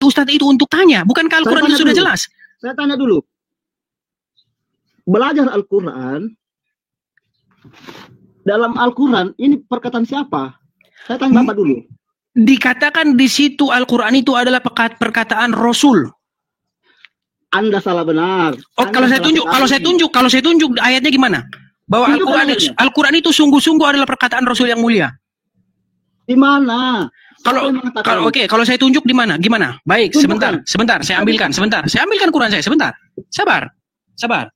Ustadz itu untuk tanya? Bukankah Al-Quran itu sudah jelas? Saya tanya dulu. Belajar Al-Quran, dalam Al-Quran ini perkataan siapa? Saya tanya Bapak dulu. Dikatakan di situ Al-Quran itu adalah perkataan Rasul. Anda salah benar. Oh, kalau saya tunjuk ayatnya gimana? Bahwa Al-Quran itu sungguh-sungguh adalah perkataan Rasul yang mulia. Di mana? Kalau saya tunjuk di mana? Gimana? Baik, sebentar, saya ambilkan Quran saya, sebentar. Sabar.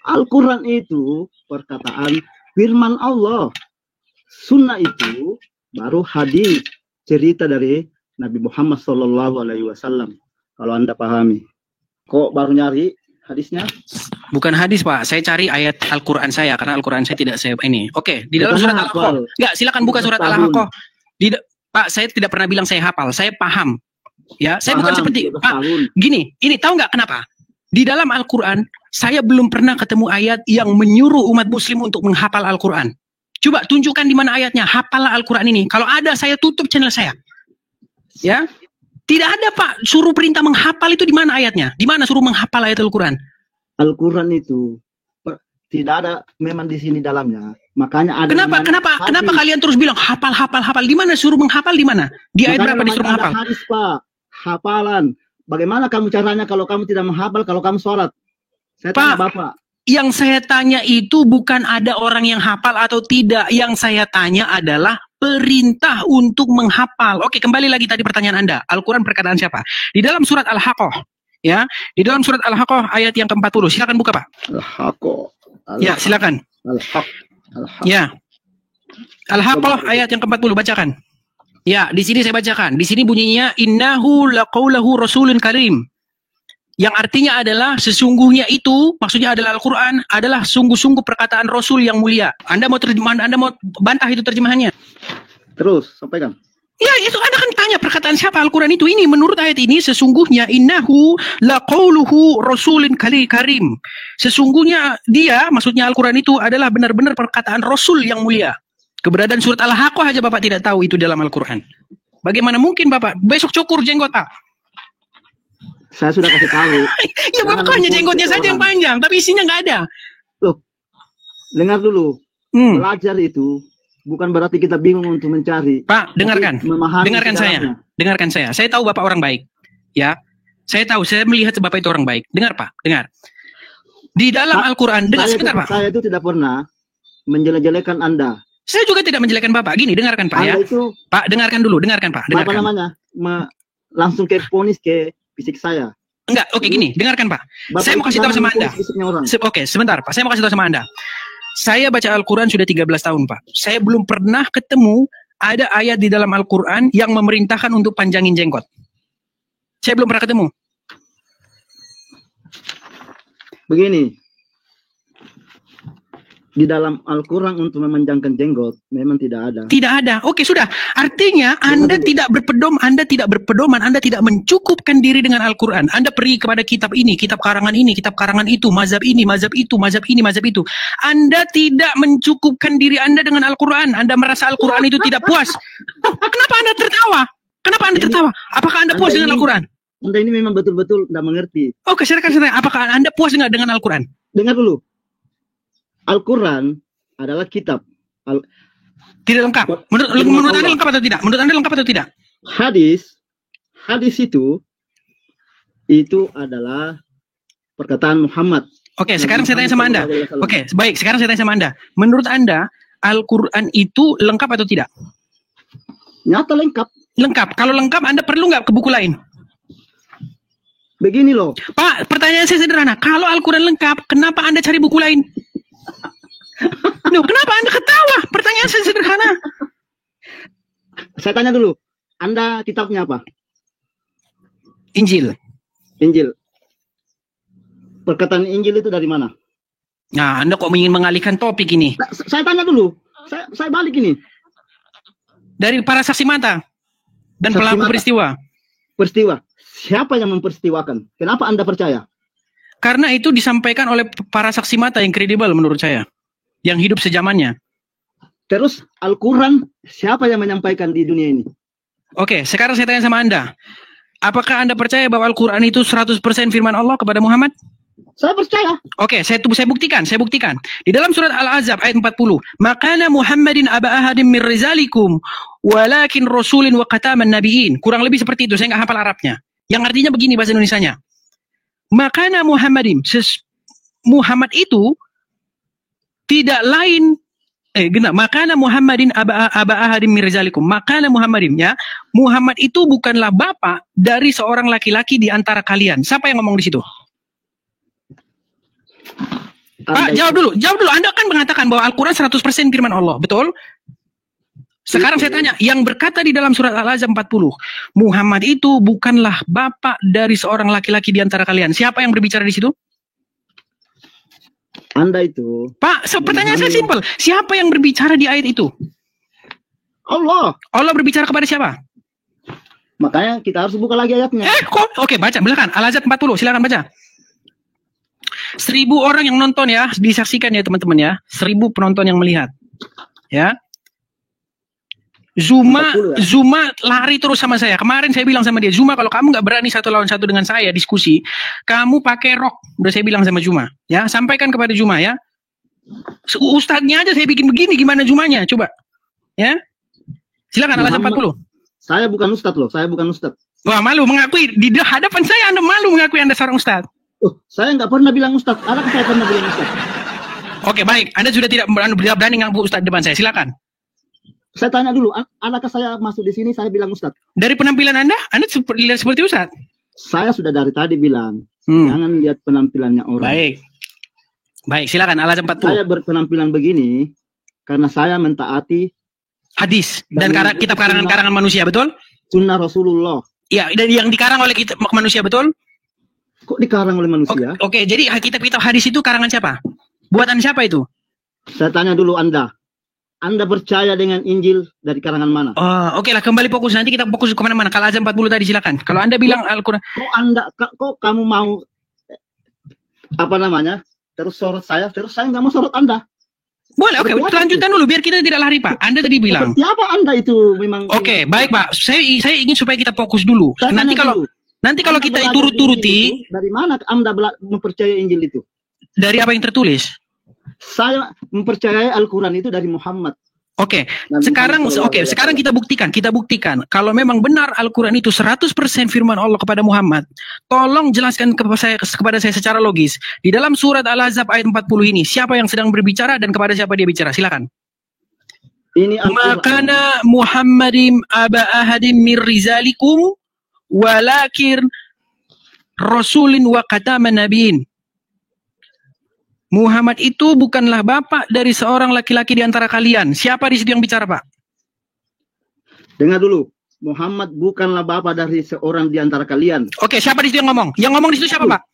Al-Quran itu perkataan firman Allah. Sunnah itu baru hadis, cerita dari Nabi Muhammad SAW. Kalau Anda pahami. Kok baru nyari hadisnya? Bukan hadis, Pak. Saya cari ayat Al-Quran saya, karena Al-Quran saya tidak saya ini. Oke, di dalam surat Al-Haqqah. Enggak, silakan buka surat Al-Haqqah. Pak, saya tidak pernah bilang saya hafal. Saya paham. Ya, saya bukan seperti Pak. Gini, ini tahu nggak kenapa? Di dalam Al-Quran, saya belum pernah ketemu ayat yang menyuruh umat muslim untuk menghafal Al-Quran. Coba tunjukkan di mana ayatnya, hafalah Al-Quran ini. Kalau ada, saya tutup channel saya. Ya, tidak ada, Pak. Suruh perintah menghafal itu di mana ayatnya? Di mana suruh menghafal ayat Al-Quran? Al-Quran itu tidak ada memang di sini dalamnya. Makanya ada. Kenapa kalian terus bilang hafal? Di mana suruh menghafal, di mana? Di ayat berapa disuruh menghafal? Hadis, Pak. Hafalan. Bagaimana kamu caranya kalau kamu tidak menghafal, kalau kamu sholat? Saya tanya Bapak. Yang saya tanya itu bukan ada orang yang hafal atau tidak. Yang saya tanya adalah perintah untuk menghafal. Oke, kembali lagi tadi pertanyaan Anda. Al-Quran perkataan siapa? Di dalam surat Al-Haqqah. Ya, di dalam surat Al-Haqqah ayat yang ke-40. Silakan buka, Pak. Al-Haqqah. Ya, silakan. Ya. Al-Haqqah ayat yang ke-40, bacakan. Ya, di sini saya bacakan. Di sini bunyinya innahu laqaulahu rasulun karim. Yang artinya adalah sesungguhnya itu, maksudnya adalah Al-Quran, adalah sungguh-sungguh perkataan Rasul yang mulia. Anda mau bantah itu terjemahannya? Terus, sampaikan. Ya, itu Anda kan tanya perkataan siapa Al-Quran itu. Ini menurut ayat ini, sesungguhnya innahu laqauluhu rasulin karim. Sesungguhnya dia, maksudnya Al-Quran itu adalah benar-benar perkataan Rasul yang mulia. Keberadaan surat Al-Haqqah aja Bapak tidak tahu itu dalam Al-Quran. Bagaimana mungkin Bapak? Besok cukur jenggot, Pak. Saya sudah kasih tahu. Ya Bapak hanya jenggotnya saja yang panjang, tapi isinya nggak ada. Loh, dengar dulu. Belajar itu bukan berarti kita bingung untuk mencari. Pak, dengarkan saya. Saya tahu Bapak orang baik. Ya, saya tahu. Saya melihat Bapak itu orang baik. Dengar Pak, dengar. Di dalam Al-Quran, sebentar Pak. Saya itu tidak pernah menjelek-jelekan Anda. Saya juga tidak menjelekkan Bapak. Gini, dengarkan Pak ya. Pak, dengarkan dulu, dengarkan Pak. Dengarkan. Apa namanya? Langsung ke ponis ke fisik saya. Enggak, oke gini, dengarkan Pak. Saya mau kasih tahu sama Anda. Oke, sebentar Pak. Saya mau kasih tahu sama Anda. Saya baca Al-Quran sudah 13 tahun Pak. Saya belum pernah ketemu ada ayat di dalam Al-Quran yang memerintahkan untuk panjangin jenggot. Saya belum pernah ketemu. Begini. Di dalam Al-Quran untuk memanjangkan jenggot memang tidak ada. Tidak ada. Oke, sudah. Artinya Anda tidak berpedoman, Anda tidak mencukupkan diri dengan Al-Quran. Anda pergi kepada kitab ini, kitab karangan itu, mazhab ini, mazhab itu, mazhab ini, mazhab itu. Anda tidak mencukupkan diri Anda dengan Al-Quran. Anda merasa Al-Quran itu tidak puas. Kenapa Anda tertawa? Apakah Anda puas dengan Al-Quran? Anda ini memang betul-betul tidak mengerti. Oke, silakan. Apakah Anda puas dengan Al-Quran? Dengar dulu. Al-Quran adalah kitab. Tidak lengkap. Menurut Anda lengkap atau tidak? Menurut Anda lengkap atau tidak? Hadis itu adalah perkataan Muhammad. Oke, sekarang saya tanya sama Anda. Oke, baik. Sekarang saya tanya sama Anda. Menurut Anda, Al-Quran itu lengkap atau tidak? Nyata lengkap. Lengkap. Kalau lengkap, Anda perlu nggak ke buku lain? Begini loh. Pak, pertanyaan saya sederhana. Kalau Al-Quran lengkap, kenapa Anda cari buku lain? Loh, kenapa Anda ketawa? Pertanyaan saya sederhana. Saya tanya dulu. Anda kitabnya apa? Injil. Perkataan Injil itu dari mana? Nah, Anda kok ingin mengalihkan topik ini? Nah, saya tanya dulu. Saya balik ini. Dari para saksi mata dan pelaku peristiwa. Peristiwa. Siapa yang memperistiwakan? Kenapa Anda percaya? Karena itu disampaikan oleh para saksi mata yang kredibel menurut saya. Yang hidup sejamannya. Terus Al-Quran siapa yang menyampaikan di dunia ini? Oke, sekarang saya tanya sama Anda. Apakah Anda percaya bahwa Al-Quran itu 100% firman Allah kepada Muhammad? Saya percaya. Oke, saya buktikan. Di dalam surat Al-Ahzab ayat 40, "Makana Muhammadin aba ahadin min rizalikum, walakin rasulin wa khataman nabiyyin." Kurang lebih seperti itu, saya nggak hafal Arabnya. Yang artinya begini bahasa Indonesianya. Makana Muhammadin, Muhammad itu tidak lain makana Muhammadin aba ahadin min rizalikum. Makana Muhammadin, ya. Muhammad itu bukanlah bapak dari seorang laki-laki di antara kalian. Siapa yang ngomong di situ? Pak, jawab dulu. Anda kan mengatakan bahwa Al-Quran 100% firman Allah, betul? Sekarang saya tanya, yang berkata di dalam surat Al-Ahzab 40, Muhammad itu bukanlah bapak dari seorang laki-laki di antara kalian. Siapa yang berbicara di situ? Anda itu. Pak, pertanyaan saya simpel. Siapa yang berbicara di ayat itu? Allah. Allah berbicara kepada siapa? Makanya kita harus buka lagi ayatnya. Oke, baca, silakan. Al-Ahzab 40, silakan baca. 1.000 orang yang nonton ya, disaksikan ya teman-teman ya. 1.000 penonton yang melihat. Ya. Zuma lari terus sama saya. Kemarin saya bilang sama dia, Zuma kalau kamu nggak berani 1 lawan 1 dengan saya diskusi, kamu pakai rok. Udah saya bilang sama Zuma. Ya, sampaikan kepada Zuma ya. Ustadznya aja saya bikin begini, gimana Zumanya? Coba. Ya. Silakan Al-Ahzab 40. Saya bukan ustadz loh, saya bukan ustadz. Wah, malu mengakui di hadapan saya Anda malu mengakui Anda seorang ustadz. Saya nggak pernah bilang ustadz. Adakah saya pernah bilang ustadz? Oke, baik. Anda sudah tidak berani ngaku ustadz depan saya. Silakan. Saya tanya dulu, adakah saya masuk di sini saya bilang ustadz? Dari penampilan Anda seperti ustadz. Saya sudah dari tadi bilang, jangan lihat penampilannya orang. Baik, silakan Al-Ahzab 40. Saya berpenampilan begini karena saya mentaati hadis dan kitab karangan manusia, betul? Sunnah Rasulullah. Ya, dan yang dikarang oleh kitab manusia, betul? Kok dikarang oleh manusia? Oke, jadi kitab-kitab hadis itu karangan siapa? Buatan siapa itu? Saya tanya dulu Anda. Anda percaya dengan Injil dari karangan mana? Oke lah, kembali fokus. Nanti kita fokus ke mana-mana. Kalau Al-Ahzab 40 tadi silakan. Kalau Anda bilang Al-Quran. Kok kamu mau terus sorot saya, terus saya nggak mau sorot Anda. Boleh, oke. Lanjutkan dulu biar kita tidak lari, Pak. Anda tadi bilang. Siapa Anda itu memang? Oke, baik, Pak. Saya ingin supaya kita fokus dulu. Nanti kalau kita turut-turuti, dari mana Anda mempercayai Injil itu? Dari apa yang tertulis? Saya mempercayai Al-Quran itu dari Muhammad. Oke, sekarang kita buktikan kalau memang benar Al-Quran itu 100% firman Allah kepada Muhammad. Tolong jelaskan kepada saya secara logis. Di dalam surat Al-Ahzab ayat 40 ini, siapa yang sedang berbicara dan kepada siapa dia bicara? Silakan. Ini Makana Muhammadim aba ahadim mir rizalikum walakin rasulin wa khataman nabiyyin. Muhammad itu bukanlah bapak dari seorang laki-laki di antara kalian. Siapa di situ yang bicara, Pak? Dengar dulu. Muhammad bukanlah bapak dari seorang di antara kalian. Oke, siapa di situ yang ngomong? Yang ngomong di situ siapa, Pak?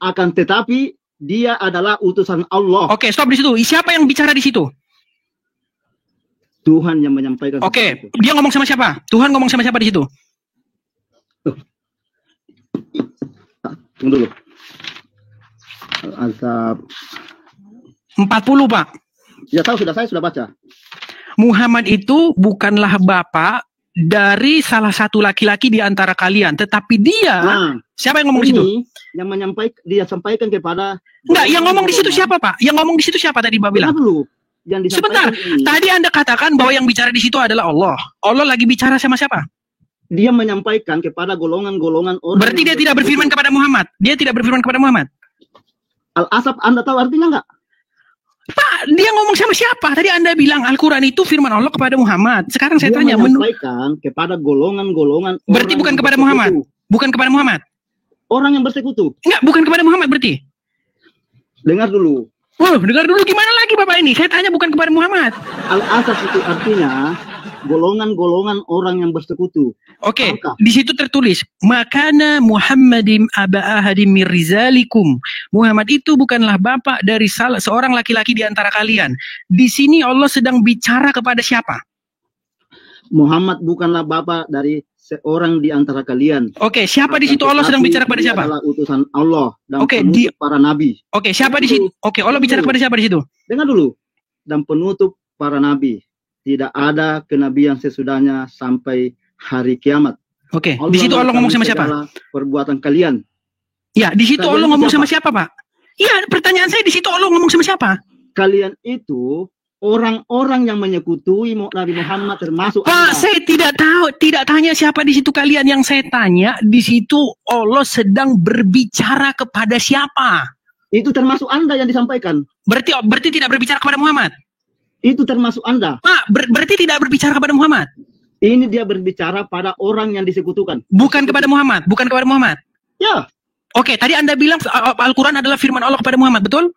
Akan tetapi dia adalah utusan Allah. Oke, stop di situ. Siapa yang bicara di situ? Tuhan yang menyampaikan. Oke, dia ngomong sama siapa? Tuhan ngomong sama siapa di situ? Tunggu dulu. Al-Ahzab 40, Pak. Ya tahu, saya sudah baca. Muhammad itu bukanlah bapak dari salah satu laki-laki di antara kalian, tetapi dia siapa yang ngomong di situ? Yang dia sampaikan kepada. Enggak, yang ngomong di situ siapa, Pak? Yang ngomong di situ siapa tadi, Pak bilang? Sebentar. Tadi Anda katakan bahwa yang bicara di situ adalah Allah. Allah lagi bicara sama siapa? Dia menyampaikan kepada golongan-golongan orang. Berarti dia tidak berfirman kepada Muhammad. Dia tidak berfirman kepada Muhammad. Al-Ahzab Anda tahu artinya nggak? Pak, dia ngomong sama siapa? Tadi Anda bilang Al-Quran itu firman Allah kepada Muhammad. Sekarang saya tanya. Dia menyampaikan kepada golongan-golongan. Berarti bukan kepada Muhammad? Bukan kepada Muhammad? Orang yang bersekutu. Enggak, bukan kepada Muhammad berarti? Dengar dulu. Dengar dulu gimana lagi Bapak ini? Saya tanya bukan kepada Muhammad. Al-Ahzab itu artinya golongan-golongan orang yang bersekutu. Oke, di situ tertulis makana Muhammadim aba ahadim mir rizalikum. Muhammad itu bukanlah bapak dari seorang laki-laki di antara kalian. Di sini Allah sedang bicara kepada siapa? Muhammad bukanlah bapak dari seorang di antara kalian. Oke, siapa di situ Allah sedang bicara kepada siapa? Adalah utusan Allah dan penutup para nabi. Oke, siapa di situ? Oke, Allah bicara kepada siapa di situ? Dengar dulu. Dan penutup para nabi. Tidak ada kenabian sesudahnya sampai hari kiamat. Oke, di situ Allah ngomong sama siapa? Perbuatan kalian. Ya, di situ Allah ngomong sama siapa, Pak? Iya, pertanyaan saya di situ Allah ngomong sama siapa? Kalian itu orang-orang yang menyekutui Nabi Muhammad termasuk Pak, Anda. saya tidak tahu, tidak tanya siapa di situ kalian. Yang saya tanya di situ Allah sedang berbicara kepada siapa? Itu termasuk Anda yang disampaikan. Berarti tidak berbicara kepada Muhammad. Itu termasuk Anda. Pak, berarti tidak berbicara kepada Muhammad. Ini dia berbicara pada orang yang disekutukan. Bukan kepada Muhammad, bukan kepada Muhammad. Ya. Oke, tadi Anda bilang Al-Quran adalah firman Allah kepada Muhammad, betul?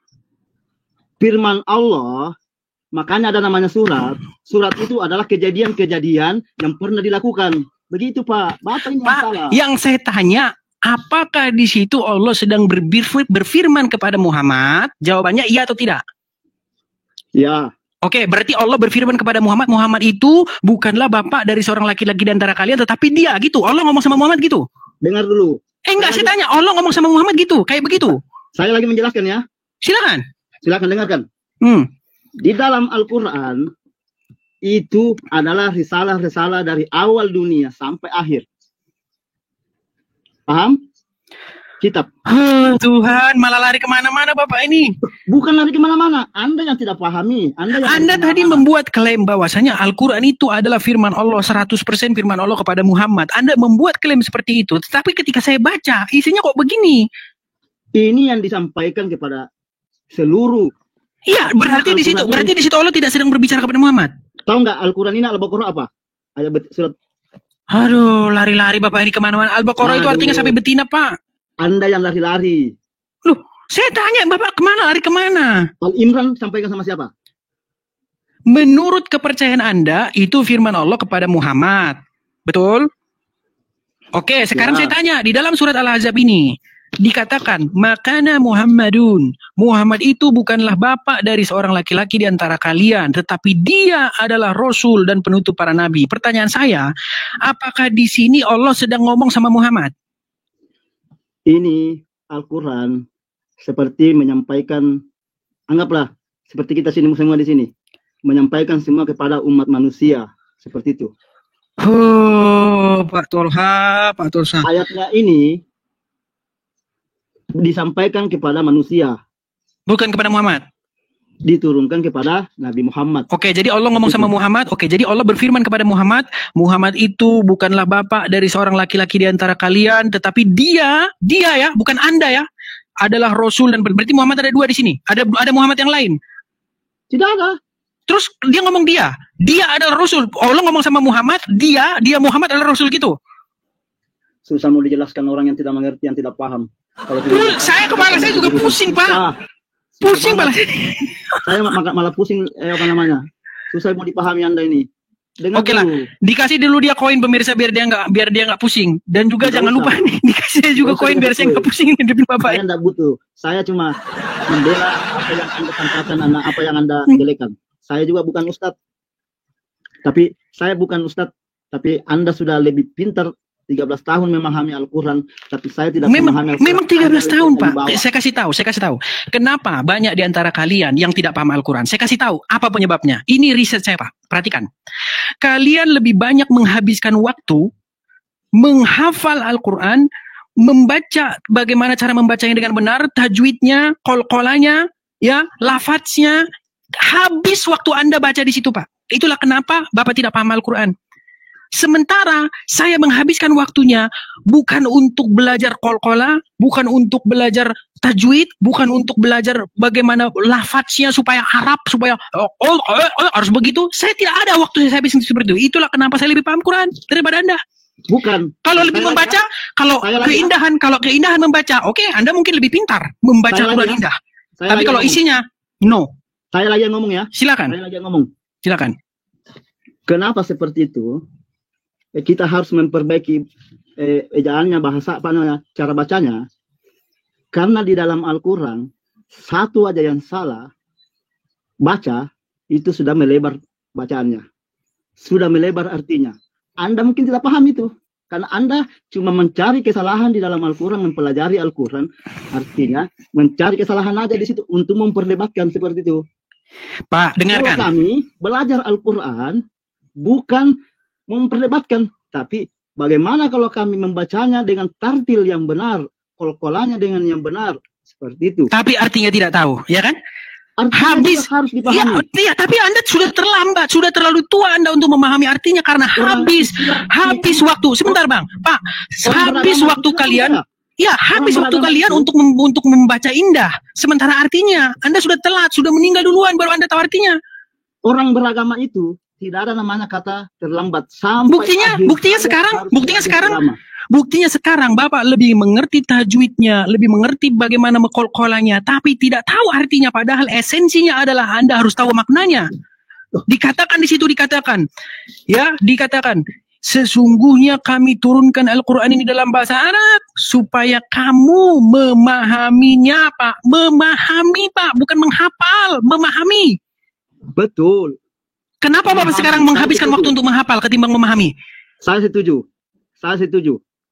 Firman Allah, makanya ada namanya surat. Surat itu adalah kejadian-kejadian yang pernah dilakukan. Begitu, Pak. Bapak ini Pak, salah. yang saya tanya, apakah di situ Allah sedang berfirman kepada Muhammad? Jawabannya iya atau tidak? Ya. Oke, berarti Allah berfirman kepada Muhammad, Muhammad itu bukanlah bapak dari seorang laki-laki di antara kalian, tetapi dia gitu. Allah ngomong sama Muhammad gitu. Dengar dulu. Enggak, saya tanya, Allah ngomong sama Muhammad gitu, kayak begitu. Saya lagi menjelaskan ya. Silakan. Silakan dengarkan. Di dalam Al-Quran itu adalah risalah-risalah dari awal dunia sampai akhir. Paham? Kitab. Tuhan, malah lari kemana-mana Bapak ini. Bukan lari kemana-mana. Anda yang tidak pahami. Anda tadi membuat klaim bahwasanya Al-Quran itu adalah firman Allah, 100% firman Allah kepada Muhammad. Anda membuat klaim seperti itu. Tetapi ketika saya baca, isinya kok begini. Ini yang disampaikan kepada seluruh. Iya, berarti di situ Allah tidak sedang berbicara kepada Muhammad. Tahu nggak Al-Quran ini Al-Baqarah apa? Ayat surat. Aduh, lari-lari Bapak ini kemana-mana. Al-Baqarah itu artinya sampai betina, Pak. Anda yang lari-lari. Loh, saya tanya Bapak kemana, lari kemana? Al-Imran sampaikan sama siapa? Menurut kepercayaan Anda, itu firman Allah kepada Muhammad. Betul? Oke, sekarang saya tanya, di dalam surat Al-Ahzab ini, dikatakan, makana Muhammadun. Muhammad itu bukanlah bapak dari seorang laki-laki di antara kalian, tetapi dia adalah Rasul dan penutup para nabi. Pertanyaan saya, apakah di sini Allah sedang ngomong sama Muhammad? Ini Al-Quran seperti menyampaikan, anggaplah seperti kita semua di sini, menyampaikan semua kepada umat manusia, seperti itu. Oh, Pak Tolha. Ayatnya ini disampaikan kepada manusia, bukan kepada Muhammad. Diturunkan kepada Nabi Muhammad. Oke, jadi Allah ngomong sama Muhammad. Oke, jadi Allah berfirman kepada Muhammad, Muhammad itu bukanlah bapak dari seorang laki-laki di antara kalian, tetapi dia ya, bukan Anda ya, adalah Rasul dan berarti Muhammad ada dua di sini. Ada Muhammad yang lain? Tidak ada. Terus dia ngomong dia adalah Rasul. Allah ngomong sama Muhammad, dia Muhammad adalah Rasul gitu. Susah mau dijelaskan orang yang tidak mengerti, yang tidak paham. Kepala saya juga pusing, Pak. Pusing malah. Saya malah pusing, apa namanya? Susah mau dipahami Anda ini. Oke lah, dikasih dulu dia koin pemirsa biar dia nggak pusing. Dan juga jangan lupa nih, dikasih juga koin biar saya nggak pusing di Bapak. Saya nggak butuh. Saya cuma membela apa yang Anda sampaikan, apa yang Anda jelekan. Saya juga bukan ustadz. Tapi saya bukan ustadz. Tapi Anda sudah lebih pintar. 13 tahun memahami Al-Quran, tapi saya tidak memahami Al-Quran. Memang 13 tahun, Pak. Saya kasih tahu. Kenapa banyak di antara kalian yang tidak paham Al-Quran? Saya kasih tahu apa penyebabnya. Ini riset saya, Pak. Perhatikan. Kalian lebih banyak menghabiskan waktu menghafal Al-Quran, membaca bagaimana cara membacanya dengan benar, tajwidnya, qol-qolanya, ya, lafadznya. Habis waktu Anda baca di situ, Pak. Itulah kenapa Bapak tidak paham Al-Quran. Sementara saya menghabiskan waktunya bukan untuk belajar qol-qolah, bukan untuk belajar tajwid, bukan untuk belajar bagaimana lafadznya supaya Arab, supaya harus begitu. Saya tidak ada waktu saya habiskan seperti itu. Itulah kenapa saya lebih paham Quran daripada Anda. Bukan. Kalau lebih membaca, kalau keindahan membaca, oke, Anda mungkin lebih pintar membaca Quran indah. Tapi kalau isinya, no. Saya lagi yang ngomong ya. Silakan. Saya lagi yang ngomong. Silakan. Kenapa seperti itu? Kita harus memperbaiki ejaannya, bahasa apa namanya, cara bacanya. Karena di dalam Al-Quran satu aja yang salah baca itu sudah melebar bacaannya, sudah melebar artinya. Anda mungkin tidak paham itu karena Anda cuma mencari kesalahan di dalam Al-Quran, mempelajari Al-Quran, artinya mencari kesalahan aja di situ untuk memperdebatkan seperti itu. Pak, dengarkan. Kalau kami belajar Al-Quran bukan memperdebatkan, Tapi bagaimana kalau kami membacanya dengan tartil yang benar, kol-kolannya dengan yang benar, seperti itu. Tapi artinya tidak tahu, ya kan? Artinya Habis harus dipahami. Iya, tapi Anda sudah terlambat, sudah terlalu tua Anda untuk memahami artinya karena habis waktu. Sebentar, Bang. Pak, habis waktu kalian. Ya, habis waktu kalian untuk membaca indah. Sementara artinya Anda sudah telat, sudah meninggal duluan baru Anda tahu artinya. Orang beragama itu tidak ada namanya kata terlambat sampai Buktinya sekarang Bapak lebih mengerti tajwidnya, lebih mengerti bagaimana mengkol-kolanya, tapi tidak tahu artinya. Padahal esensinya adalah Anda harus tahu maknanya. Dikatakan di situ dikatakan, sesungguhnya kami turunkan Al-Quran ini dalam bahasa Arab supaya kamu memahaminya, Pak. Memahami, Pak, bukan menghafal, memahami. Betul. Kenapa Bapak sekarang menghabiskan waktu untuk menghafal ketimbang memahami? Saya setuju.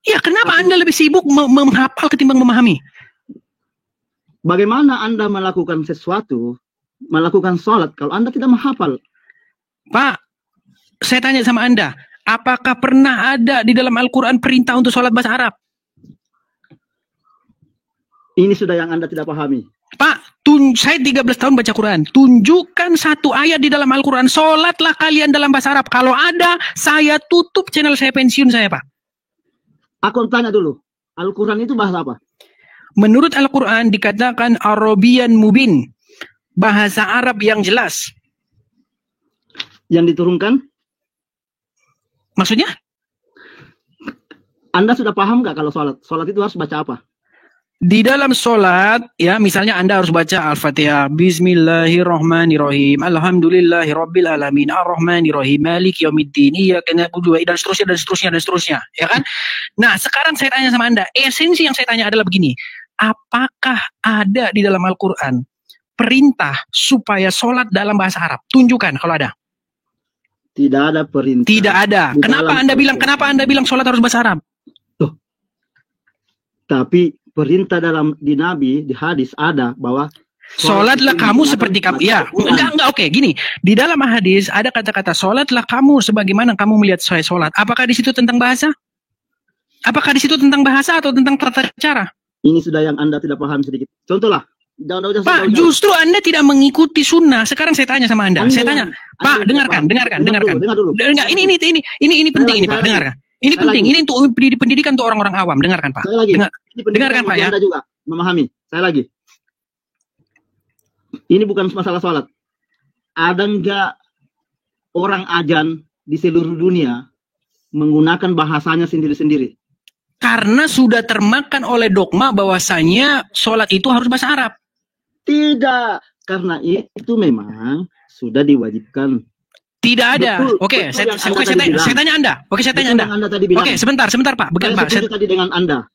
Ya, kenapa Anda lebih sibuk menghafal ketimbang memahami? Bagaimana Anda melakukan sesuatu, melakukan sholat, kalau Anda tidak menghafal? Pak, saya tanya sama Anda, apakah pernah ada di dalam Al-Quran perintah untuk sholat bahasa Arab? Ini sudah yang Anda tidak pahami. Pak, saya 13 tahun baca Quran. Tunjukkan satu ayat di dalam Al-Quran. Sholatlah kalian dalam bahasa Arab. Kalau ada, saya tutup channel saya, pensiun saya, Pak. Aku tanya dulu, Al-Quran itu bahasa apa? Menurut Al-Quran dikatakan Arabian mubin, bahasa Arab yang jelas. Yang diturunkan? Maksudnya? Anda sudah paham nggak kalau sholat? Sholat itu harus baca apa? Di dalam sholat, ya misalnya Anda harus baca Al-Fatihah, Bismillahirrahmanirrahim, Alhamdulillahirabbil alamin, Ar-Rahmanirrahim, Maliki yaumiddin, Iyyaka na'budu dan seterusnya, ya kan? Nah, sekarang saya tanya sama Anda, esensi yang saya tanya adalah begini, apakah ada di dalam Al-Quran perintah supaya sholat dalam bahasa Arab? Tunjukkan kalau ada. Tidak ada perintah. Tidak ada. Kenapa Anda bilang sholat harus bahasa Arab? Tuh. Tapi perintah di Nabi, di hadis ada bahwa sholatlah kamu seperti kamu. Ya, enggak, oke, gini. Di dalam hadis ada kata-kata sholatlah kamu sebagaimana kamu melihat saya sholat. Apakah di situ tentang bahasa? Apakah di situ tentang bahasa atau tentang tata cara? Ini sudah yang Anda tidak paham sedikit. Contohlah. Pak, justru Anda tidak mengikuti sunnah. Sekarang saya tanya sama Anda. Saya tanya, Pak, dengarkan. Dengar dulu. Enggak, ini penting ini, Pak. Dengarkan. Ini penting. Ini untuk pendidikan untuk orang-orang awam. Dengarkan, Pak. Dengarkan, Pak, ya. Anda juga memahami. Saya lagi. Ini bukan masalah sholat. Ada enggak orang ajan di seluruh dunia menggunakan bahasanya sendiri-sendiri? Karena sudah termakan oleh dogma bahwasanya sholat itu harus bahasa Arab. Tidak. Karena itu memang sudah diwajibkan. Tidak ada. Oke, saya tanya Anda. Oke, saya tanya Anda. Oke, sebentar, Pak. Saya tadi dengan Anda.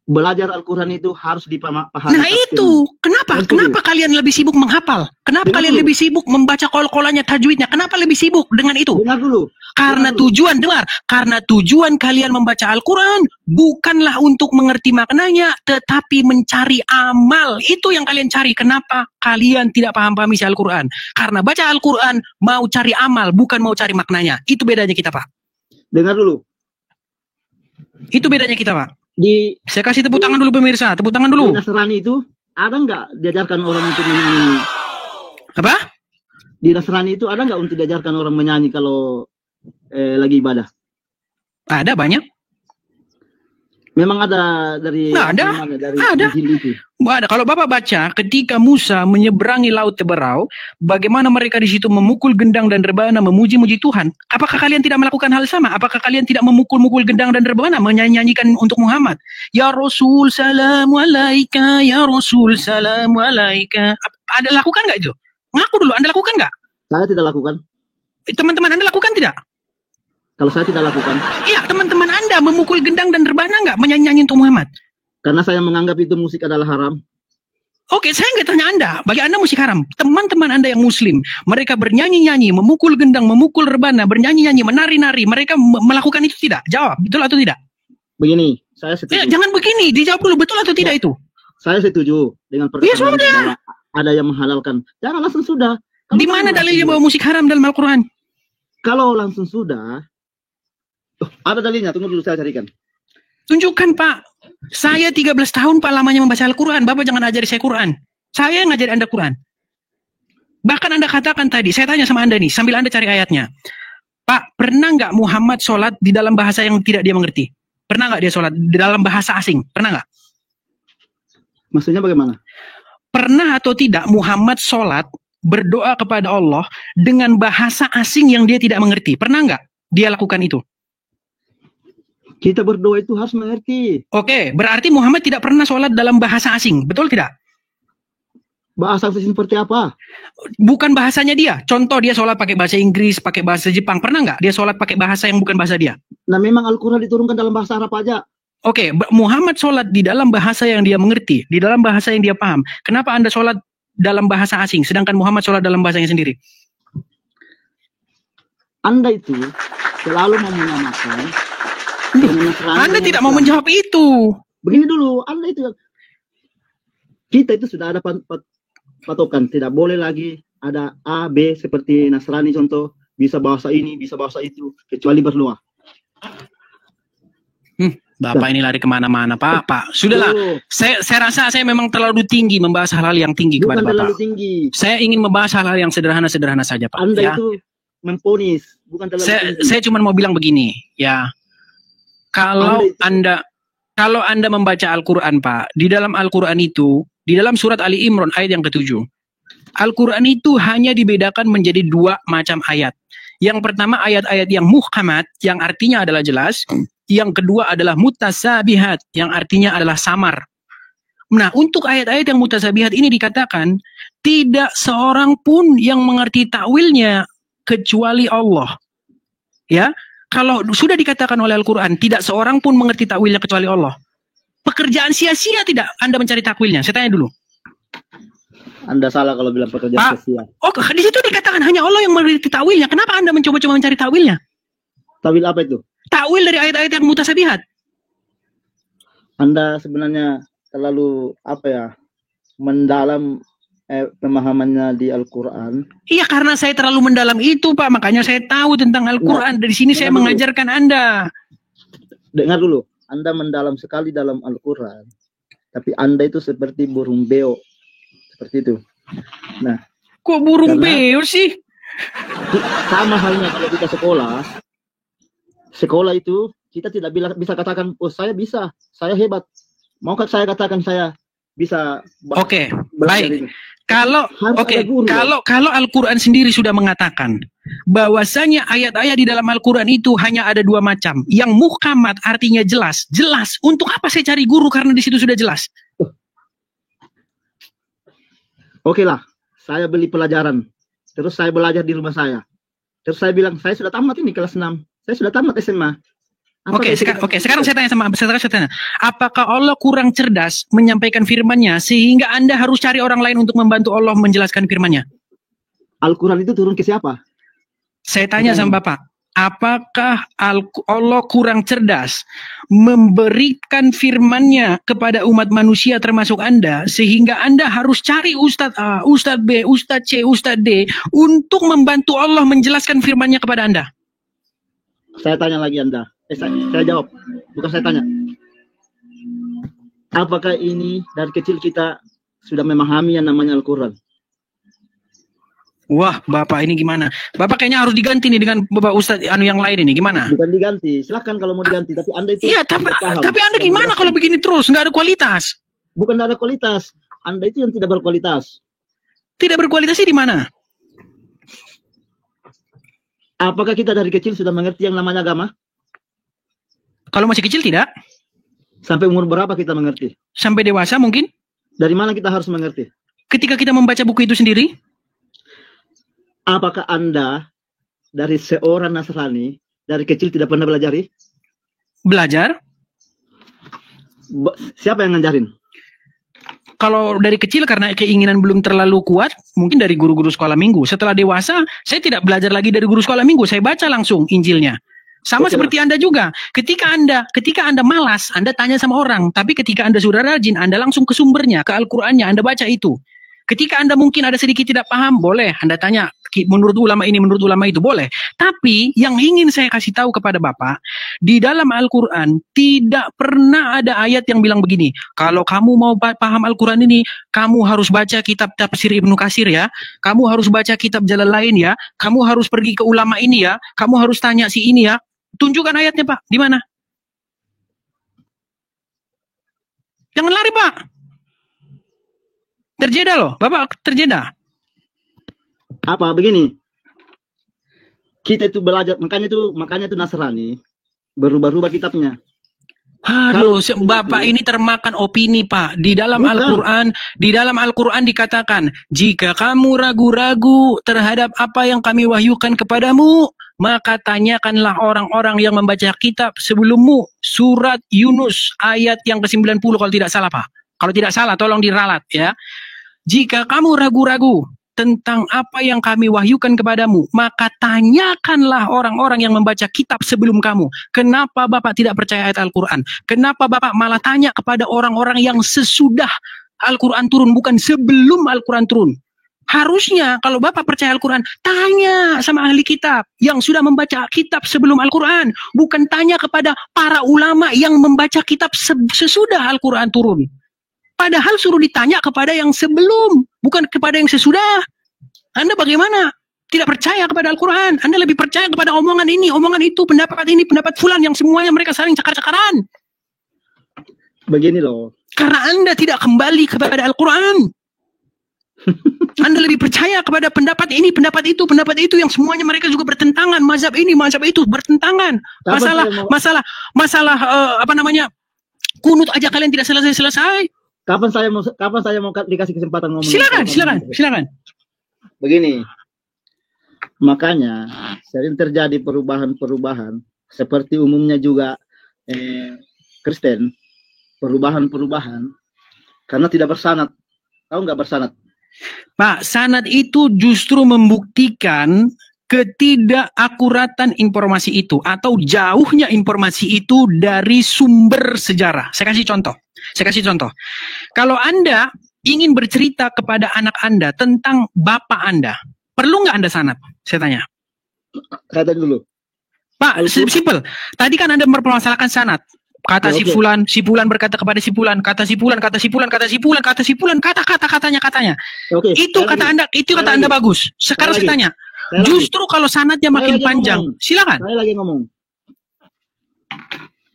Belajar Al-Quran itu harus dipahami. Nah itu, kenapa kalian lebih sibuk menghafal? Kenapa kalian lebih sibuk membaca kol-kolannya, tajwidnya? Kenapa lebih sibuk dengan itu? Dengar dulu. Karena tujuan kalian membaca Al-Quran bukanlah untuk mengerti maknanya, tetapi mencari amal. Itu yang kalian cari. Kenapa kalian tidak paham isi Al-Quran? Karena baca Al-Quran mau cari amal, bukan mau cari maknanya. Itu bedanya kita, Pak. Dengar dulu. Itu bedanya kita, Pak. Saya kasih tepuk tangan dulu pemirsa, tepuk tangan dulu. Di Nasrani itu ada nggak diajarkan orang untuk menyanyi? Apa? Di Nasrani itu ada nggak untuk diajarkan orang menyanyi kalau lagi ibadah? Ada banyak. Memang ada dari. Nah, ada. Ada. Kalau Bapak baca, ketika Musa menyeberangi Laut Teberau, bagaimana mereka di situ memukul gendang dan rebana, memuji-muji Tuhan. Apakah kalian tidak melakukan hal sama? Apakah kalian tidak memukul-mukul gendang dan rebana, menyanyikan untuk Muhammad? Ya Rasul, salamu alaika. Ya Rasul, salamu alaika. Anda lakukan nggak itu? Ngaku dulu, Anda lakukan nggak? Saya tidak lakukan. Teman-teman Anda lakukan tidak? Kalau saya tidak lakukan. Iya, teman-teman Anda memukul gendang dan rebana nggak menyanyi untuk Muhammad? Karena saya menganggap itu musik adalah haram. Oke, saya nggak tanya Anda. Bagi Anda musik haram. Teman-teman Anda yang Muslim, mereka bernyanyi-nyanyi, memukul gendang, memukul rebana, bernyanyi-nyanyi, menari-nari. Mereka melakukan itu tidak? Jawab, betul atau tidak? Begini, saya setuju. Ya, jangan begini, dijawab dulu, betul atau tidak itu? Saya setuju dengan perkataan bahwa ada yang menghalalkan. Jangan langsung sudah. Di mana dalilnya bahwa musik haram dalam Al-Quran? Kalau langsung sudah, Apa dalilnya? Tunggu dulu saya carikan. Tunjukkan Pak. Saya 13 tahun Pak lamanya membaca Al-Quran. Bapak jangan ajari saya Quran. Saya yang ngajari Anda Quran. Bahkan Anda katakan tadi, saya tanya sama Anda nih, sambil Anda cari ayatnya. Pak, pernah nggak Muhammad sholat di dalam bahasa yang tidak dia mengerti? Pernah nggak dia sholat di dalam bahasa asing? Pernah nggak? Maksudnya bagaimana? Pernah atau tidak Muhammad sholat berdoa kepada Allah dengan bahasa asing yang dia tidak mengerti? Pernah nggak dia lakukan itu? Kita berdoa itu harus mengerti. Oke, berarti Muhammad tidak pernah sholat dalam bahasa asing, betul tidak? Bahasa asing seperti apa? Bukan bahasanya dia. Contoh dia sholat pakai bahasa Inggris, pakai bahasa Jepang. Pernah nggak dia sholat pakai bahasa yang bukan bahasa dia? Nah memang Al-Quran diturunkan dalam bahasa Arab aja. Oke, Muhammad sholat di dalam bahasa yang dia mengerti, di dalam bahasa yang dia paham. Kenapa Anda sholat dalam bahasa asing, sedangkan Muhammad sholat dalam bahasanya sendiri? Anda itu selalu mau menyamakan. Anda tidak mau menjawab itu. Begini dulu, Anda itu kita itu sudah ada patokan, tidak boleh lagi ada A, B seperti Nasrani contoh, bisa bahasa ini, bisa bahasa itu, kecuali berdoa. Bapak ini lari kemana-mana, Pak. Sudahlah, saya rasa saya memang terlalu tinggi membahas hal-hal yang tinggi kepada Bukan Bapak. terlalu tinggi. Saya ingin membahas hal-hal yang sederhana-sederhana saja, Pak. Anda ya. itu memponis, bukan terlalu tinggi. Saya cuma mau bilang begini, ya. Kalau Anda membaca Al-Quran, Pak, di dalam Al-Quran itu, di dalam surat Ali Imran ayat yang ke-7, Al-Quran itu hanya dibedakan menjadi 2 macam ayat. Yang pertama ayat-ayat yang muhkamat, yang artinya adalah jelas. Yang kedua adalah mutasabihat, yang artinya adalah samar. Nah, untuk ayat-ayat yang mutasabihat ini dikatakan, tidak seorang pun yang mengerti takwilnya kecuali Allah. Ya, kalau sudah dikatakan oleh Al-Quran, tidak seorang pun mengerti takwilnya kecuali Allah. Pekerjaan sia-sia tidak Anda mencari takwilnya? Saya tanya dulu. Anda salah kalau bilang pekerjaan sia-sia. Oh, di situ dikatakan hanya Allah yang mengerti takwilnya. Kenapa Anda mencoba-coba mencari takwilnya? Takwil apa itu? Takwil dari ayat-ayat yang mutasabihat. Anda sebenarnya terlalu mendalam pemahamannya di Al-Quran. Iya, karena saya terlalu mendalam itu, Pak. Makanya saya tahu tentang Al-Quran. Dari sini saya mengajarkan Anda. Dengar dulu. Anda mendalam sekali dalam Al-Quran. Tapi Anda itu seperti burung beo. Seperti itu. Nah. Kok burung beo sih? Sama halnya kalau kita sekolah. Sekolah itu kita tidak bisa katakan, oh saya bisa. Saya hebat. Maukah saya katakan saya bisa? Oke, baik. Kalau Al-Quran sendiri sudah mengatakan bahwasanya ayat-ayat di dalam Al-Quran itu hanya ada 2 macam. Yang muhkamat artinya jelas. Jelas. Untuk apa saya cari guru karena di situ sudah jelas? Oke lah, saya beli pelajaran. Terus saya belajar di rumah saya. Terus saya bilang, saya sudah tamat ini kelas 6. Saya sudah tamat SMA. Oke, sekarang saya tanya apakah Allah kurang cerdas menyampaikan firman-Nya sehingga Anda harus cari orang lain untuk membantu Allah menjelaskan firman-Nya? Al-Quran itu turun ke siapa? Saya tanya sama Bapak, apakah Allah kurang cerdas memberikan firman-Nya kepada umat manusia termasuk Anda sehingga Anda harus cari Ustadz A, Ustadz B, Ustadz C, Ustadz D untuk membantu Allah menjelaskan firman-Nya kepada Anda? Saya tanya lagi Anda. Saya jawab. Bukan saya tanya. Apakah ini dari kecil kita sudah memahami yang namanya Al-Quran? Wah, Bapak ini gimana? Bapak kayaknya harus diganti nih dengan Bapak Ustadz yang lain ini. Gimana? Bukan diganti. Silakan kalau mau diganti. Tapi Anda itu... Iya, tapi Anda gimana kalau begini terus? Nggak ada kualitas. Bukan nggak ada kualitas. Anda itu yang tidak berkualitas. Tidak berkualitasnya di mana? Apakah kita dari kecil sudah mengerti yang namanya agama? Kalau masih kecil tidak. Sampai umur berapa kita mengerti? Sampai dewasa mungkin. Dari mana kita harus mengerti? Ketika kita membaca buku itu sendiri. Apakah Anda dari seorang Nasrani dari kecil tidak pernah belajar? Belajar? Siapa yang ngajarin? Kalau dari kecil karena keinginan belum terlalu kuat, mungkin dari guru-guru sekolah minggu. Setelah dewasa, saya tidak belajar lagi dari guru sekolah minggu. Saya baca langsung Injilnya. Sama seperti Anda juga. Ketika Anda malas, Anda tanya sama orang. Tapi ketika Anda sudah rajin, Anda langsung ke sumbernya, ke Al-Qur'annya, Anda baca itu. Ketika Anda mungkin ada sedikit tidak paham, boleh Anda tanya, menurut ulama ini, menurut ulama itu, boleh. Tapi yang ingin saya kasih tahu kepada Bapak, di dalam Al-Quran tidak pernah ada ayat yang bilang begini, kalau kamu mau paham Al-Quran ini, kamu harus baca kitab tafsir Ibnu Katsir ya, kamu harus baca kitab Jalalain ya, kamu harus pergi ke ulama ini ya, kamu harus tanya si ini ya. Tunjukkan ayatnya Pak, di mana? Jangan lari Pak. Terjeda loh, Bapak terjeda. Apa begini? Kita itu belajar, makanya itu Nasrani berubah-ubah kitabnya. Aduh, Bapak ini termakan opini Pak. Di dalam Al-Quran dikatakan, jika kamu ragu-ragu terhadap apa yang kami wahyukan kepadamu, maka tanyakanlah orang-orang yang membaca kitab sebelummu. Surat Yunus ayat yang ke-90 kalau tidak salah Pak. Kalau tidak salah tolong diralat ya. Jika kamu ragu-ragu tentang apa yang kami wahyukan kepadamu, maka tanyakanlah orang-orang yang membaca kitab sebelum kamu. Kenapa Bapak tidak percaya ayat Al-Quran? Kenapa Bapak malah tanya kepada orang-orang yang sesudah Al-Quran turun, bukan sebelum Al-Quran turun? Harusnya kalau Bapak percaya Al-Quran, tanya sama ahli kitab yang sudah membaca kitab sebelum Al-Quran. Bukan tanya kepada para ulama yang membaca kitab sesudah Al-Quran turun. Padahal suruh ditanya kepada yang sebelum, bukan kepada yang sesudah. Anda bagaimana? Tidak percaya kepada Al-Quran. Anda lebih percaya kepada omongan ini, omongan itu, pendapat ini, pendapat fulan yang semuanya mereka saling cakar-cakaran. Begini loh. Karena Anda tidak kembali kepada Al-Quran. Anda lebih percaya kepada pendapat ini, pendapat itu yang semuanya mereka juga bertentangan. Mazhab ini, mazhab itu bertentangan. Masalah kunut aja kalian tidak selesai-selesai. Kapan saya mau dikasih kesempatan ngomong? Silakan. Begini. Makanya sering terjadi perubahan-perubahan seperti umumnya juga Kristen, perubahan-perubahan karena tidak bersanad. Tahu nggak bersanad? Pak, sanad itu justru membuktikan ketidakakuratan informasi itu atau jauhnya informasi itu dari sumber sejarah. Saya kasih contoh. Kalau Anda ingin bercerita kepada anak Anda tentang bapak Anda, perlu nggak Anda sanad? Saya tanya. Kata dulu. Pak, simpel. Tadi kan Anda mempermasalahkan sanad. Kata si fulan berkata kepada si fulan, kata katanya. Itu kata Anda bagus. Sekarang saya tanya. Justru kalau sanadnya makin panjang, silakan. Saya lagi ngomong.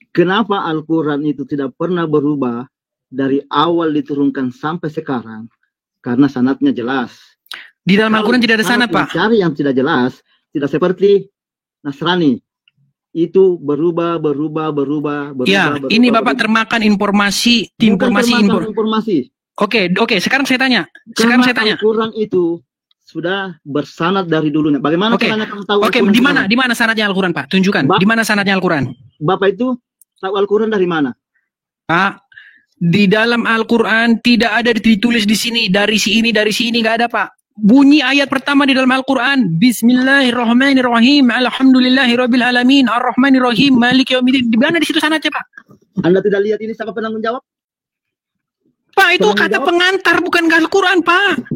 Kenapa Al-Quran itu tidak pernah berubah dari awal diturunkan sampai sekarang? Karena sanadnya jelas. Di dalam Al-Quran tidak ada sanad, Pak. Cari yang tidak jelas, tidak seperti Nasrani. Itu berubah. Ya, ini Bapak termakan informasi. Oke, sekarang saya tanya. Al-Quran itu sudah bersanad dari dulunya. Bagaimana caranya kamu tahu? Oke, di mana sanadnya Al-Quran, Pak? Tunjukkan. Di mana sanadnya Al-Quran? Bapak itu tahu Al-Quran dari mana? Pak, di dalam Al-Quran tidak ada ditulis di sini dari si ini nggak ada, Pak. Bunyi ayat pertama di dalam Al-Quran, Bismillahirrahmanirrahim, Alhamdulillahirabbil alamin, Ar-Rahmanirrahim, Maliki yaumiddin. Di mana di situ sanadnya, Pak? Anda tidak lihat ini siapa penanggung jawab? Pak, itu kata pengantar bukan Al-Quran, Pak.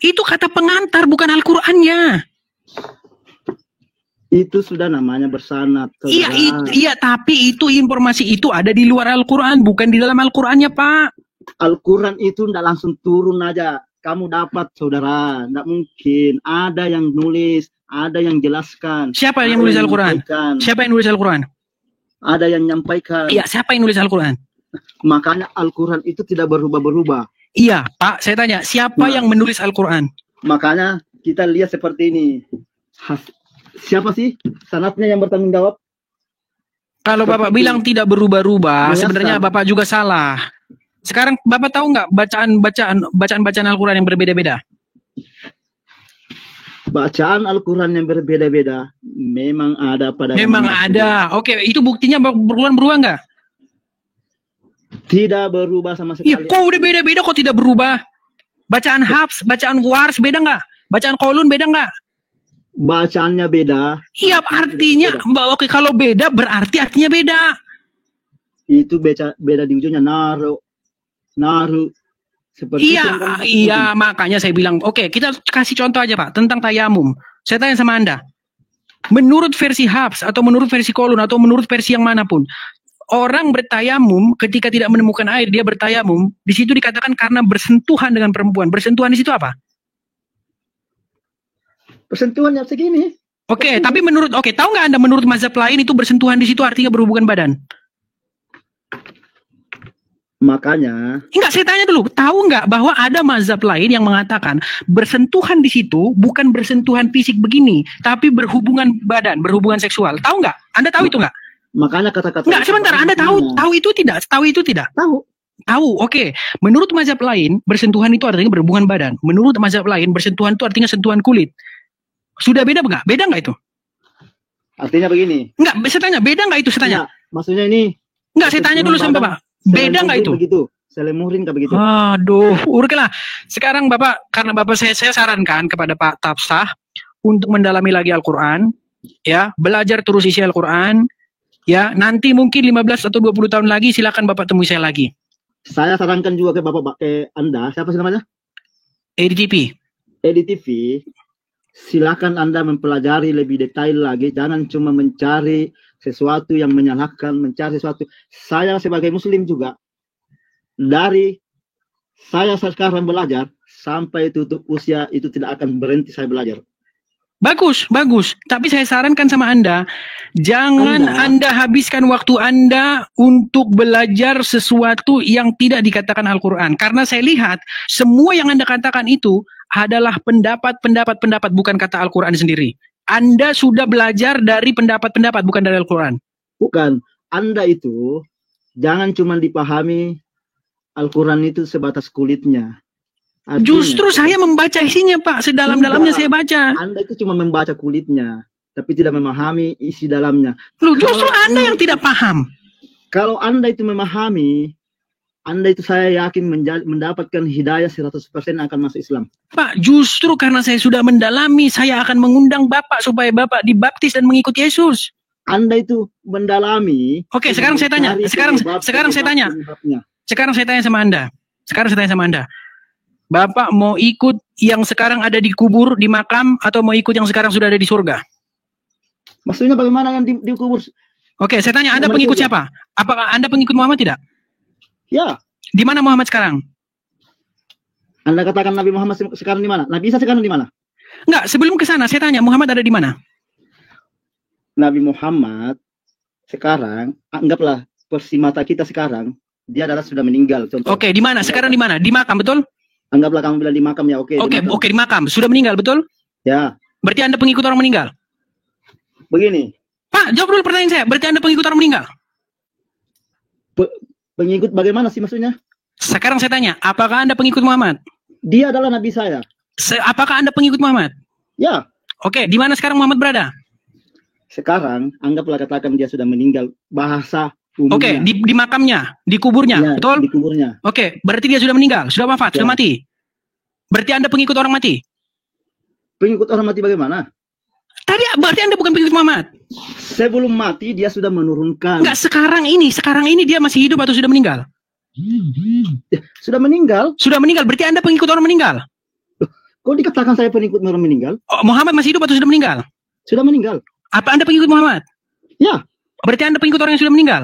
Itu kata pengantar bukan Al-Qurannya. Itu sudah namanya bersanad. Iya, tapi itu informasi itu ada di luar Al-Quran, bukan di dalam Al-Qurannya, Pak. Al-Quran itu tidak langsung turun aja. Kamu dapat, saudara. Tidak mungkin. Ada yang nulis, ada yang jelaskan. Siapa yang nulis Al-Quran? Siapa yang nulis Al-Quran? Ada yang menyampaikan. Iya, siapa yang nulis Al-Quran? Makanya Al-Quran itu tidak berubah-berubah. Iya, Pak. Saya tanya, siapa yang menulis Al-Quran? Makanya kita lihat seperti ini. Siapa sih sanadnya yang bertanggung jawab? Kalau Bapak bilang tidak berubah-ubah, sebenarnya Bapak juga salah. Sekarang Bapak tahu nggak bacaan Al-Quran yang berbeda-beda? Bacaan Al-Quran yang berbeda-beda memang ada pada. Memang ada. Oke, itu buktinya berubah nggak? Tidak berubah sama sekali. Iya, kok udah beda-beda kok tidak berubah? Bacaan Hafs, bacaan Wars beda nggak? Bacaan Qalun beda nggak? Bacaannya beda. Iya, artinya oke, kalau beda berarti artinya beda. Itu beda di ujungnya naru. Seperti Iya, yang kamu iya, makanya saya bilang, oke, kita kasih contoh aja Pak tentang tayamum. Saya tanya sama Anda, menurut versi Hafs atau menurut versi Kolun atau menurut versi yang manapun, orang bertayamum ketika tidak menemukan air dia bertayamum, di situ dikatakan karena bersentuhan dengan perempuan. Bersentuhan di situ apa? Persentuhannya segini. Oke, tapi tahu nggak Anda menurut mazhab lain itu bersentuhan di situ artinya berhubungan badan? Makanya. Enggak, saya tanya dulu, tahu nggak bahwa ada mazhab lain yang mengatakan bersentuhan di situ bukan bersentuhan fisik begini, tapi berhubungan badan, berhubungan seksual. Tahu nggak? Anda tahu itu nggak? Makanya kata-kata. Enggak, sebentar. Anda tahu itu tidak? Tahu itu tidak? Tahu. Oke. Menurut mazhab lain, bersentuhan itu artinya berhubungan badan. Menurut mazhab lain, bersentuhan itu artinya sentuhan kulit. Sudah beda nggak? Beda nggak itu? Artinya begini. Enggak, saya tanya, beda nggak itu? Saya tanya. Enggak, maksudnya ini. Enggak, saya tanya dulu sama Bapak. Beda nggak itu? Begitu. Selemurin nggak begitu? Aduh, urkelah. Sekarang Bapak, karena Bapak saya sarankan kepada Pak Tafsah untuk mendalami lagi Al-Quran, ya, belajar terus isi Al-Quran, ya, nanti mungkin 15 atau 20 tahun lagi silakan Bapak temui saya lagi. Saya sarankan juga ke Bapak, ke Anda, siapa sih namanya? EDTV. EDTV, silakan Anda mempelajari lebih detail lagi, jangan cuma mencari sesuatu yang menyalahkan, mencari sesuatu. Saya sebagai muslim juga, dari saya sekarang belajar, sampai tutup usia itu tidak akan berhenti saya belajar. Bagus, bagus. Tapi saya sarankan sama Anda, jangan Anda habiskan waktu Anda untuk belajar sesuatu yang tidak dikatakan Al-Quran. Karena saya lihat, semua yang Anda katakan itu adalah pendapat, bukan kata Al-Quran sendiri. Anda sudah belajar dari pendapat, bukan dari Al-Quran. Bukan. Anda itu, jangan cuma dipahami Al-Quran itu sebatas kulitnya. Artinya, justru saya membaca isinya Pak, sedalam-dalamnya saya baca. Anda itu cuma membaca kulitnya, tapi tidak memahami isi dalamnya. Loh, justru Anda yang tidak paham. Kalau Anda itu memahami, Anda itu saya yakin mendapatkan hidayah 100% akan masuk Islam. Pak, justru karena saya sudah mendalami, saya akan mengundang Bapak supaya Bapak dibaptis dan mengikut Yesus. Anda itu mendalami. Oke, sekarang saya tanya. Sekarang saya tanya. Sekarang saya tanya sama Anda. Bapak mau ikut yang sekarang ada di kubur, di makam, atau mau ikut yang sekarang sudah ada di surga? Maksudnya bagaimana yang di kubur? Oke, saya tanya, Anda pengikut siapa? Apakah Anda pengikut Muhammad tidak? Ya. Di mana Muhammad sekarang? Anda katakan Nabi Muhammad sekarang di mana? Nabi Isa sekarang di mana? Enggak, sebelum ke sana saya tanya, Muhammad ada di mana? Nabi Muhammad sekarang, anggaplah versi mata kita sekarang, dia adalah sudah meninggal. Contoh. Oke, di mana? Sekarang di mana? Di makam, betul? Anggaplah kamu bilang di makam ya, oke. Oke, di makam. Sudah meninggal, betul? Ya. Berarti Anda pengikut orang meninggal? Begini. Pak, jawab dulu pertanyaan saya. Berarti Anda pengikut orang meninggal? Pengikut bagaimana sih maksudnya? Sekarang saya tanya, apakah Anda pengikut Muhammad? Dia adalah Nabi saya. Apakah Anda pengikut Muhammad? Ya. Oke, di mana sekarang Muhammad berada? Sekarang, anggaplah katakan dia sudah meninggal. Bahasa umumnya. Oke, di makamnya, di kuburnya, ya, betul? Di kuburnya. Oke, berarti dia sudah meninggal, sudah wafat, sudah mati. Berarti Anda pengikut orang mati? Pengikut orang mati bagaimana? Tadi berarti Anda bukan pengikut Muhammad? Sebelum mati dia sudah menurunkan. Enggak, sekarang ini dia masih hidup atau sudah meninggal? Sudah meninggal. Sudah meninggal, berarti Anda pengikut orang meninggal? Kok dikatakan saya pengikut orang meninggal? Oh, Muhammad masih hidup atau sudah meninggal? Sudah meninggal. Apa Anda pengikut Muhammad? Ya. Berarti Anda pengikut orang yang sudah meninggal?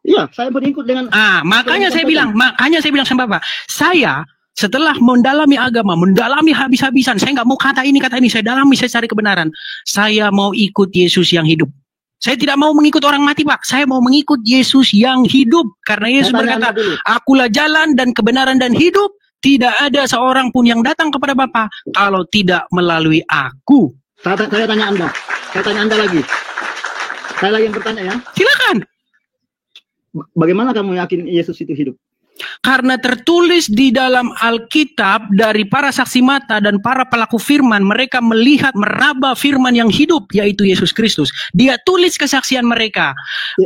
Iya, saya pengikut dengan. Makanya saya bilang sama Bapak, saya setelah mendalami agama, mendalami habis-habisan, saya nggak mau kata ini, saya dalami, saya cari kebenaran. Saya mau ikut Yesus yang hidup. Saya tidak mau mengikut orang mati, Pak. Saya mau mengikut Yesus yang hidup. Karena Yesus berkata, akulah jalan dan kebenaran dan hidup. Tidak ada seorang pun yang datang kepada Bapa kalau tidak melalui aku. Saya tanya Anda. Saya tanya Anda lagi. Saya lagi yang bertanya ya. Silakan. Bagaimana kamu yakin Yesus itu hidup? Karena tertulis di dalam Alkitab dari para saksi mata dan para pelaku firman, mereka melihat meraba firman yang hidup, yaitu Yesus Kristus. Dia tulis kesaksian mereka.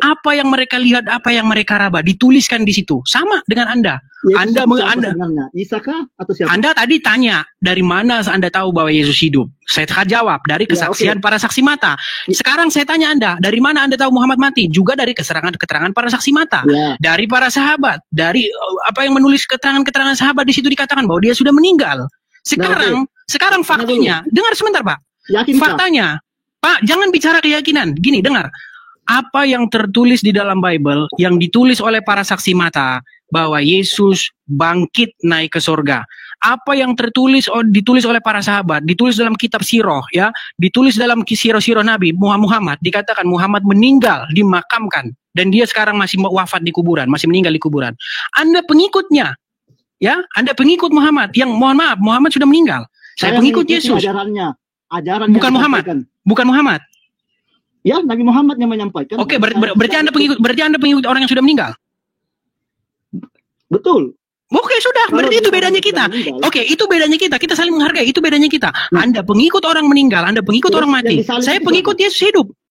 Apa yang mereka lihat, apa yang mereka raba, dituliskan di situ. Sama dengan Anda. Anda Isakah atau siapa? Anda tadi tanya, dari mana Anda tahu bahwa Yesus hidup? Saya jawab dari kesaksian oke. para saksi mata. Sekarang saya tanya Anda, dari mana Anda tahu Muhammad mati? Juga dari keterangan para saksi mata, Ya, dari para sahabat, dari apa yang menulis keterangan-keterangan sahabat di situ dikatakan bahwa dia sudah meninggal. Sekarang faktanya, dengar sebentar Pak. yakin Kak? Faktanya, Pak, jangan bicara keyakinan. Gini, dengar. Apa yang tertulis di dalam Bible, yang ditulis oleh para saksi mata, bahwa Yesus bangkit naik ke surga. Apa yang ditulis oleh para sahabat, ditulis dalam kitab Sirah, ya, ditulis dalam Sirah Nabi Muhammad, dikatakan Muhammad meninggal, dimakamkan, dan dia sekarang masih wafat di kuburan, masih meninggal di kuburan. Anda pengikutnya, ya, Anda pengikut Muhammad, yang mohon maaf, Muhammad sudah meninggal. Saya pengikut Yesus. Ajaran bukan Muhammad. Bukan Muhammad. Ya, Nabi Muhammad yang menyampaikan. Oke, berarti Anda pengikut orang yang sudah meninggal. Betul. Oke, sudah. Berarti itu bedanya kita. Oke, itu bedanya kita. Kita saling menghargai. Itu bedanya kita. Anda pengikut orang meninggal, Anda pengikut orang mati. Saya pengikut Yesus hidup.